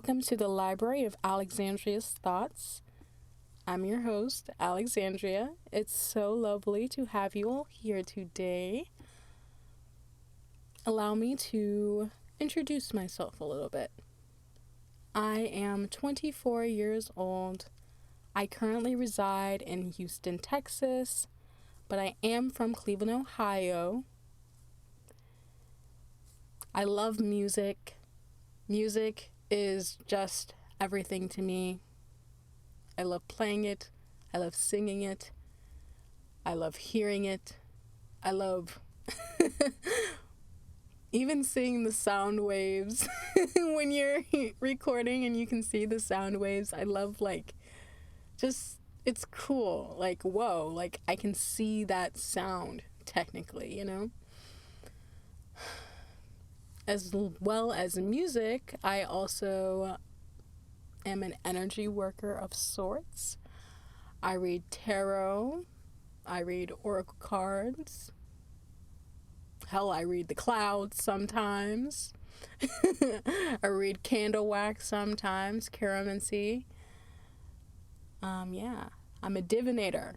Welcome to the Library of Alexandria's Thoughts. I'm your host, Alexandria. It's so lovely to have you all here today. Allow me to introduce myself a little bit. I am 24 years old. I currently reside in Houston, Texas, but I am from Cleveland, Ohio. I love music. Music is just everything to me. I love playing it. I love singing it. I love hearing it. I love even seeing the sound waves when you're recording and you can see the sound waves. I love it's cool. Whoa, I can see that sound technically, As well as music, I also am an energy worker of sorts. I read tarot. I read oracle cards. Hell, I read the clouds sometimes. I read candle wax sometimes, chiromancy. Yeah, I'm a divinator.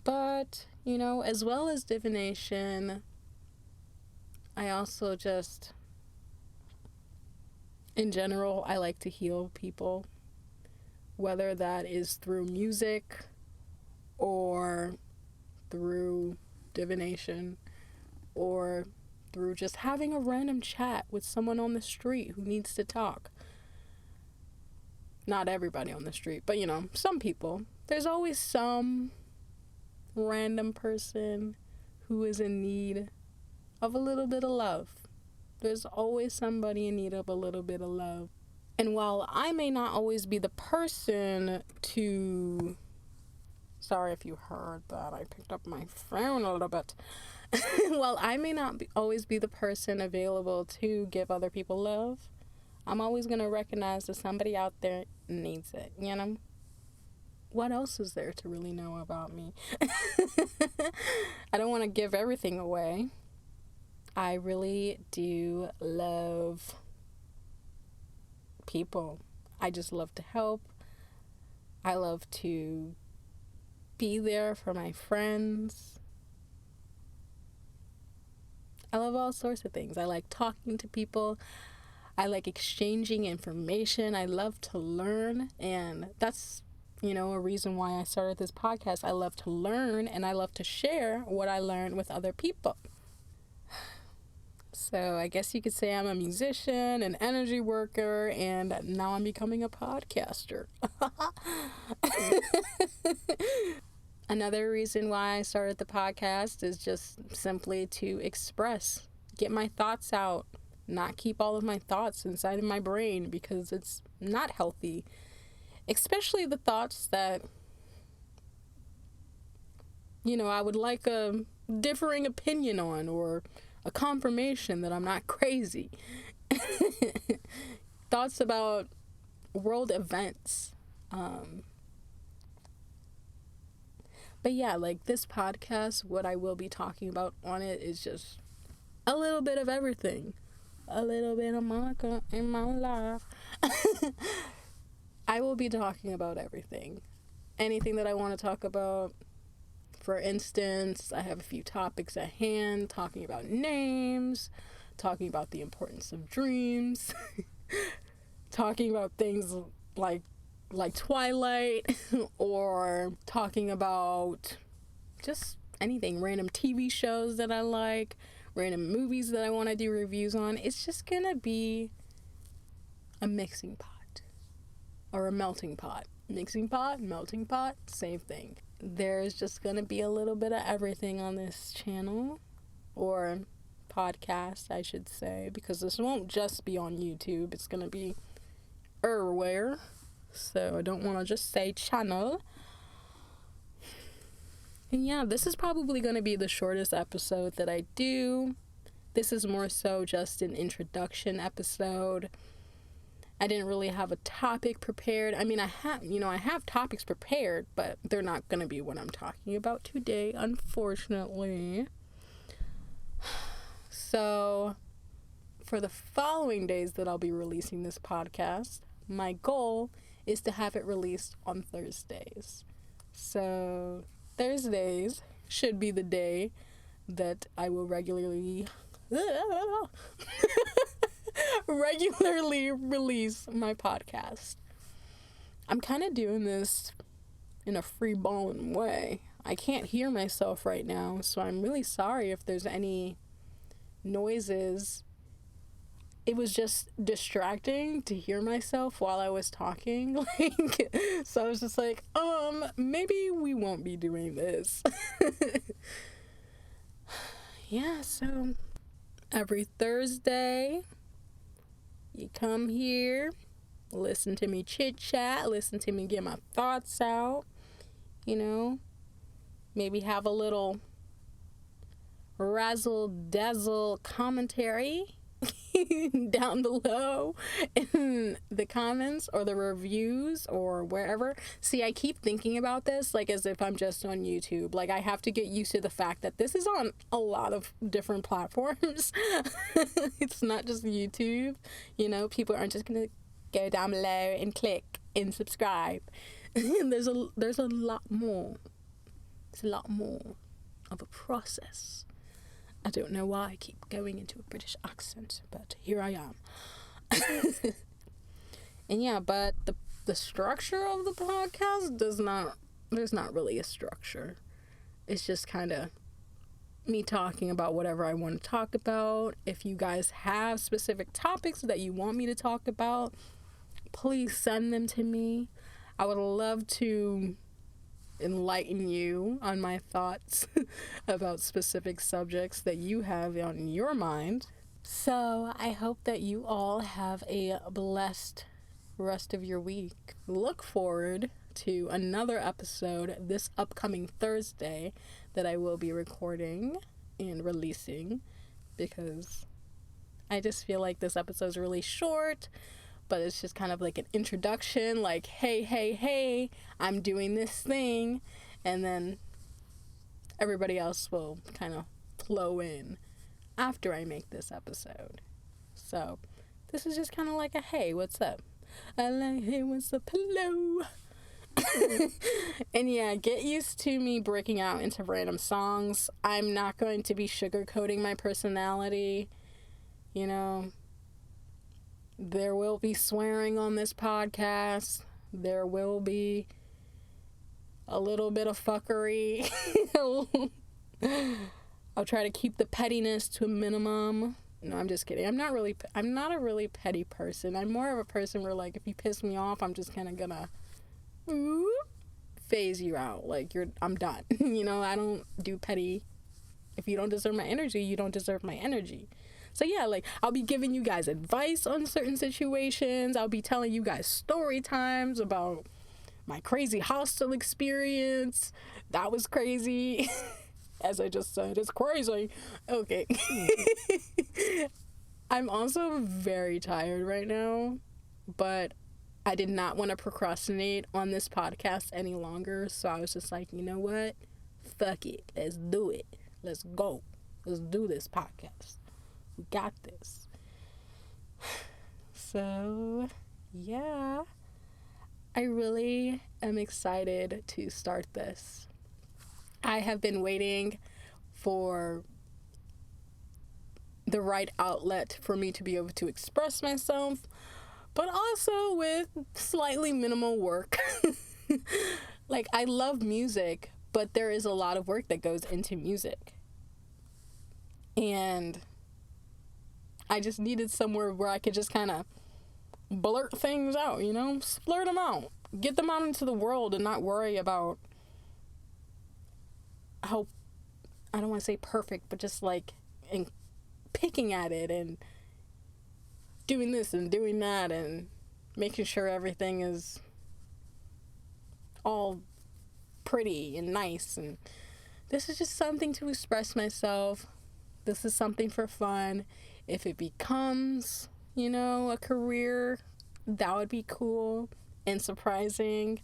But, as well as divination, I also just, in general, I like to heal people, whether that is through music or through divination or through just having a random chat with someone on the street who needs to talk. Not everybody on the street, but, some people. There's always some random person who is in need of a little bit of love. There's always somebody in need of a little bit of love. And while I may not always be the person to... Sorry if you heard that. I picked up my phone a little bit. While I may not always be the person available to give other people love, I'm always going to recognize that somebody out there needs it, What else is there to really know about me? I don't want to give everything away. I really do love people. I just love to help. I love to be there for my friends. I love all sorts of things. I like talking to people. I like exchanging information. I love to learn, and that's a reason why I started this podcast. I love to learn and I love to share what I learned with other people. So I guess you could say I'm a musician, an energy worker, and now I'm becoming a podcaster. Another reason why I started the podcast is just simply to express, get my thoughts out, not keep all of my thoughts inside of my brain because it's not healthy. Especially the thoughts that, I would like a differing opinion on or a confirmation that I'm not crazy. Thoughts about world events. But yeah, this podcast, what I will be talking about on it is just a little bit of everything. A little bit of Monica in my life. I will be talking about everything. Anything that I want to talk about. For instance, I have a few topics at hand, talking about names, talking about the importance of dreams, talking about things like Twilight, or talking about just anything, random TV shows that I like, random movies that I want to do reviews on. It's just gonna be a mixing pot. Or a melting pot. Mixing pot, melting pot, same thing. There's just going to be a little bit of everything on this channel. Or podcast, I should say. Because this won't just be on YouTube. It's going to be everywhere. So I don't want to just say channel. And yeah, this is probably going to be the shortest episode that I do. This is more so just an introduction episode. I didn't really have a topic prepared. I mean, I have topics prepared, but they're not going to be what I'm talking about today, unfortunately. So, for the following days that I'll be releasing this podcast, my goal is to have it released on Thursdays. So Thursdays should be the day that I will regularly release my podcast. I'm kind of doing this in a free-balling way. I can't hear myself right now, so I'm really sorry if there's any noises. It was just distracting to hear myself while I was talking. So I was just like, maybe we won't be doing this. Yeah, so every Thursday, you come here, listen to me chit-chat, listen to me get my thoughts out, maybe have a little razzle-dazzle commentary down below in the comments or the reviews or wherever. See, I keep thinking about this like as if I'm just on YouTube. Like, I have to get used to the fact that this is on a lot of different platforms. It's not just YouTube. People aren't just gonna go down below and click and subscribe. There's a lot more. It's a lot more of a process. I don't know why I keep going into a British accent, but here I am. And yeah, but the structure of the podcast there's not really a structure. It's just kind of me talking about whatever I want to talk about. If you guys have specific topics that you want me to talk about, please send them to me. I would love to enlighten you on my thoughts about specific subjects that you have on your mind. So I hope that you all have a blessed rest of your week. Look forward to another episode this upcoming Thursday that I will be recording and releasing, because I just feel like this episode is really short, but it's just kind of like an introduction, like, hey, I'm doing this thing, and then everybody else will kind of flow in after I make this episode. So this is just kind of like a hey, what's up? I like, hey, what's up, hello? And yeah, get used to me breaking out into random songs. I'm not going to be sugarcoating my personality, There will be swearing on this podcast. There will be a little bit of fuckery. I'll try to keep the pettiness to a minimum. No, I'm just kidding. I'm not a really petty person. I'm more of a person where, like, if you piss me off, I'm just kind of gonna phase you out. Like, I'm done. I don't do petty. If you don't deserve my energy, you don't deserve my energy. So yeah, like, I'll be giving you guys advice on certain situations. I'll be telling you guys story times about my crazy hostel experience. That was crazy. As I just said, it's crazy. Okay. I'm also very tired right now, but I did not want to procrastinate on this podcast any longer. So I was just like, you know what? Fuck it. Let's do it. Let's go. Let's do this podcast. We got this. So, yeah. I really am excited to start this. I have been waiting for the right outlet for me to be able to express myself, but also with slightly minimal work. Like, I love music, but there is a lot of work that goes into music. And I just needed somewhere where I could just kind of blurt things out, splurt them out, get them out into the world, and not worry about how, I don't want to say perfect, but just like and picking at it and doing this and doing that and making sure everything is all pretty and nice. And this is just something to express myself. This is something for fun. If it becomes, a career, that would be cool and surprising.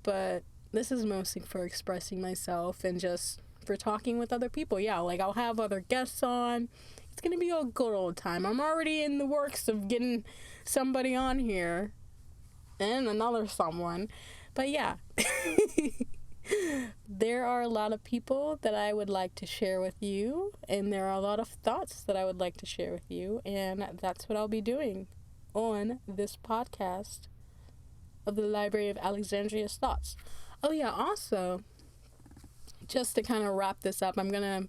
But this is mostly for expressing myself and just for talking with other people. Yeah, like, I'll have other guests on It's going to be a good old time. I'm already in the works of getting somebody on here and another someone. But yeah, there are a lot of people that I would like to share with you, and there are a lot of thoughts that I would like to share with you, and that's what I'll be doing on this podcast of the Library of Alexandria's Thoughts. Oh yeah, also, just to kind of wrap this up, I'm gonna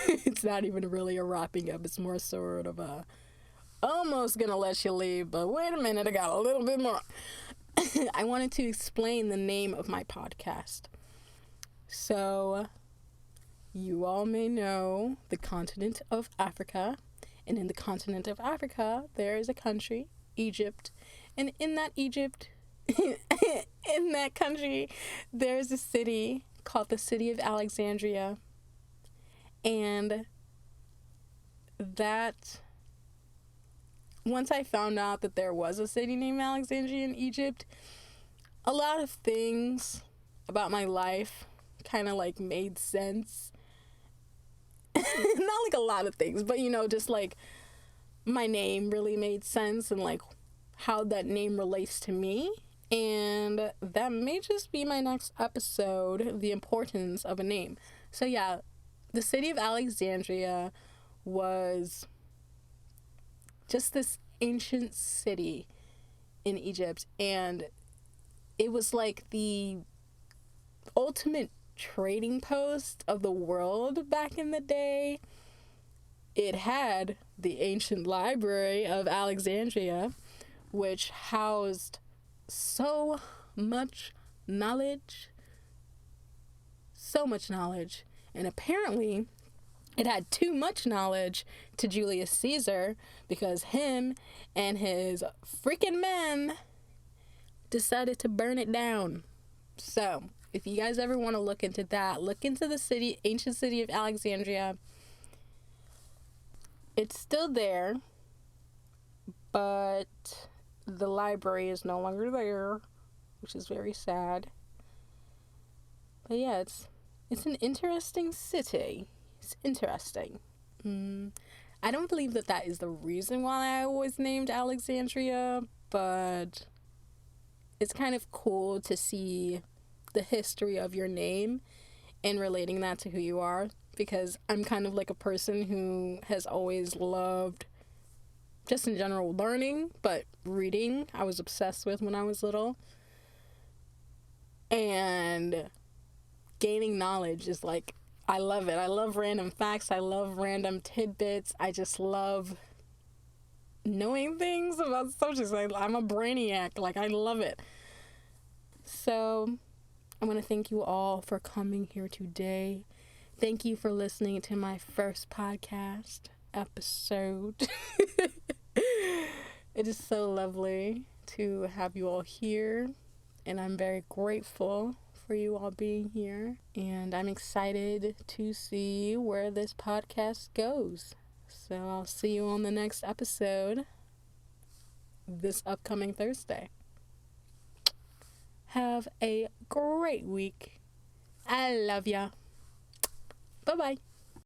it's not even really a wrapping up, it's more sort of a almost gonna let you leave, but wait a minute, I got a little bit more. I wanted to explain the name of my podcast. So, you all may know the continent of Africa, and in the continent of Africa, there is a country, Egypt, and in that Egypt, in that country, there's a city called the City of Alexandria, and that... Once I found out that there was a city named Alexandria in Egypt, a lot of things about my life kind of like made sense. Not like a lot of things, but just like my name really made sense and like how that name relates to me. And that may just be my next episode, the importance of a name. So yeah, the city of Alexandria was just this ancient city in Egypt, and it was like the ultimate trading post of the world back in the day. It had the ancient library of Alexandria, which housed so much knowledge, and apparently it had too much knowledge to Julius Caesar, because him and his freaking men decided to burn it down. So, if you guys ever want to look into that, look into the ancient city of Alexandria. It's still there, but the library is no longer there, which is very sad. But yeah, it's an interesting city. It's interesting. I don't believe that is the reason why I was named Alexandria, but it's kind of cool to see the history of your name and relating that to who you are, because I'm kind of like a person who has always loved, just in general, learning, but reading I was obsessed with when I was little. And gaining knowledge is like, I love it. I love random facts. I love random tidbits. I just love knowing things about subjects. I'm a brainiac. Like, I love it. So, I want to thank you all for coming here today. Thank you for listening to my first podcast episode. It is so lovely to have you all here, and I'm very grateful for you all being here, and I'm excited to see where this podcast goes. So I'll see you on the next episode this upcoming Thursday. Have a great week. I love ya. Bye-bye.